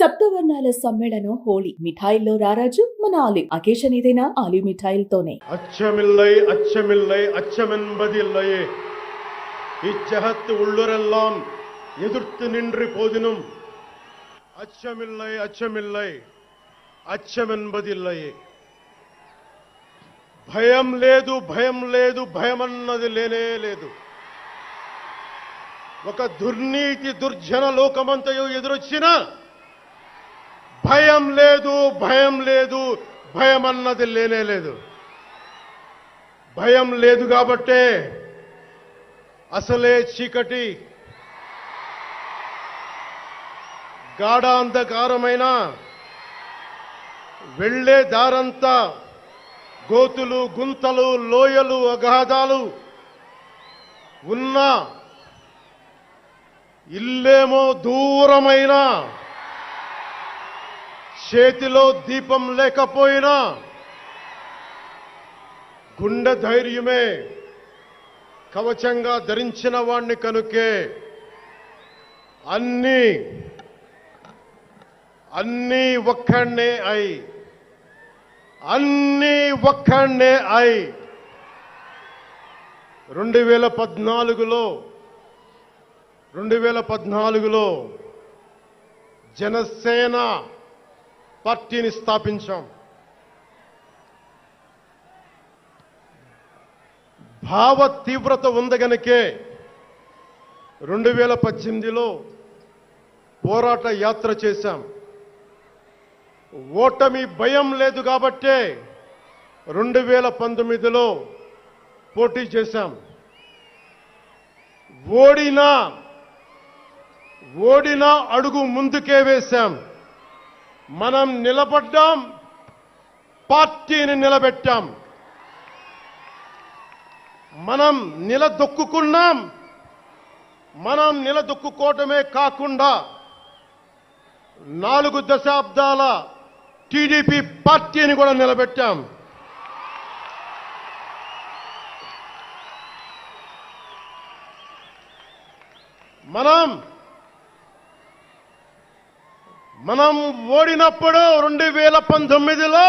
సప్తవర్ణాల సమ్మేళనం హోళీ. మిఠాయిల్లో రారాజు మన ఆలివ్. అకేషన్ ఏదైనా ఆలివ్ మిఠాయిలతోనే. అచ్చమిల్లై అచ్చమిల్లై అచ్చమెన్బదిల్లయే இச்சகத்து உள்ளுரெல்லாம் எதிர்த்து நின்று போதினும் அச்சமில்லை அச்சமில்லை అచ్చమెన్బదిల్లయే. భయం లేదు భయం లేదు భయం అన్నది లేనే లేదు. ఒక దుర్నీతి దుర్జన లోకమంతయు ఎదురొచ్చినా భయం లేదు భయం లేదు భయం అన్నది లేనే లేదు. భయం లేదు కాబట్టే అసలే చీకటి గాఢ అంధకారమైన వెళ్లే దారంతా గోతులు గుంతలు లోయలు అగాధాలు ఉన్నా ఇల్లేమో దూరమైన చేతిలో దీపం లేకపోయినా గుండె ధైర్యమే కవచంగా ధరించిన వాణ్ణి కనుకే అన్నీ ఒక్కడే అయి అన్నీ ఒక్కడే అయి 2014లో జనసేన పార్టీని స్థాపించాం. భావ తీవ్రత ఉంది గనుకే 2018లో పోరాట యాత్ర చేశాం. ఓటమి భయం లేదు కాబట్టే 2019లో పోటీ చేశాం. ఓడినా అడుగు ముందుకే వేశాం. మనం నిలబడ్డాం, పార్టీని నిలబెట్టాం. మనం నిలదొక్కుకున్నాం. మనం నిలదొక్కుకోవటమే కాకుండా 4 దశాబ్దాల టీడీపీ పార్టీని కూడా నిలబెట్టాం. మనం ఓడినప్పుడు 2019లో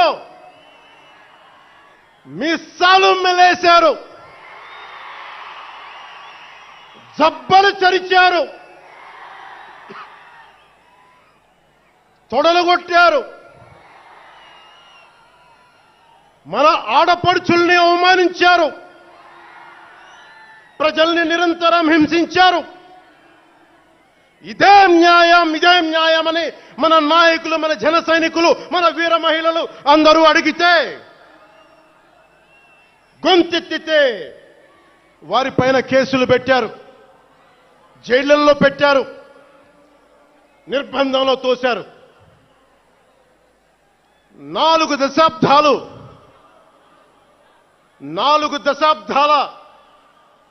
మీసాలు మెలేశారు, జబ్బలు చరిచారు, తొడలు కొట్టారు, మన ఆడపడుచుల్ని అవమానించారు, ప్రజల్ని నిరంతరం హింసించారు. ఇదే న్యాయమని మన నాయకులు, మన జన సైనికులు, మన వీర మహిళలు అందరూ అడిగితే, గొంతెత్తితే వారిపైన కేసులు పెట్టారు, జైళ్లలో పెట్టారు, నిర్బంధంలో తోశారు. 4 దశాబ్దాల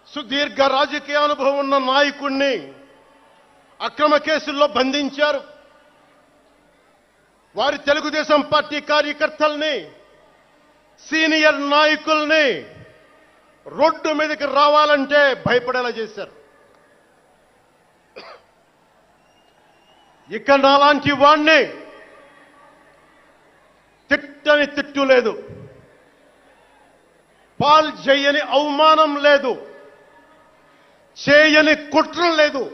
సుదీర్ఘ రాజకీయ అనుభవం ఉన్న నాయకుణ్ణి అక్రమ కేసుల్లో బంధించారు. వారి తెలుగుదేశం పార్టీ కార్యకర్తల్ని, సీనియర్ నాయకుల్ని రోడ్డు మీదకి రావాలంటే భయపడేలా చేశారు. ఇక నాలాంటి వాణ్ణి తిట్టని తిట్టు లేదు, పాల్ చేయని అవమానం లేదు, చేయని కుట్ర లేదు,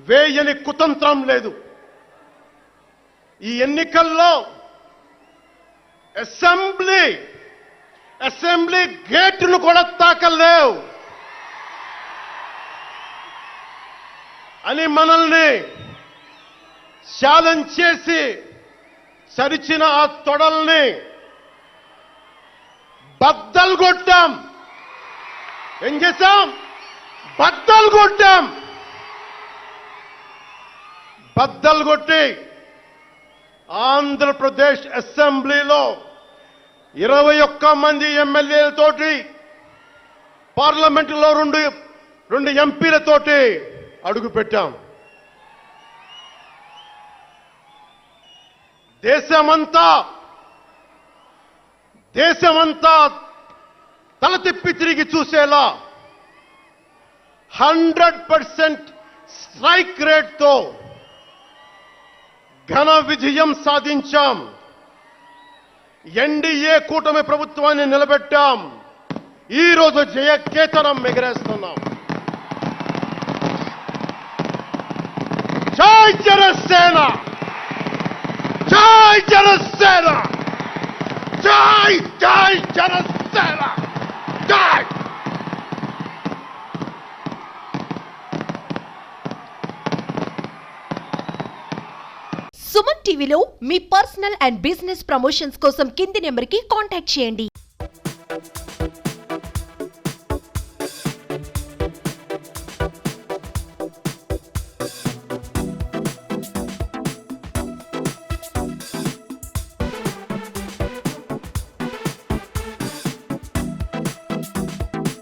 వేయని కుతంత్రం లేదు. ఈ ఎన్నికల్లో అసెంబ్లీ గేటును కూడా తాకలేవు అని మనల్ని ఛాలెంజ్ చేసి సరిచిన ఆ తొడల్ని బద్దలు కొట్టాం. ఏం చేశాం? బద్దలు కొట్టాం. బద్దలు కొట్టి ఆంధ్రప్రదేశ్ అసెంబ్లీలో 21 మంది ఎమ్మెల్యేలతోటి, పార్లమెంటులో 2 ఎంపీలతోటి అడుగుపెట్టాం. దేశమంతా తల తిప్పి తిరిగి చూసేలా 100% స్ట్రైక్ రేట్తో ఘన విజయం సాధించాం. ఎన్డీఏ కూటమి ప్రభుత్వాన్ని నిలబెట్టాం. ఈ రోజు జయకేతనం ఎగరేస్తున్నాం. జై జనసేన, జై జనసేన, జై జై జనసేన, జై. సుమన్ టీవీలో మీ పర్సనల్ అండ్ బిజినెస్ ప్రమోషన్స్ కోసం కింది నెంబర్కి కాంటాక్ట్ చేయండి.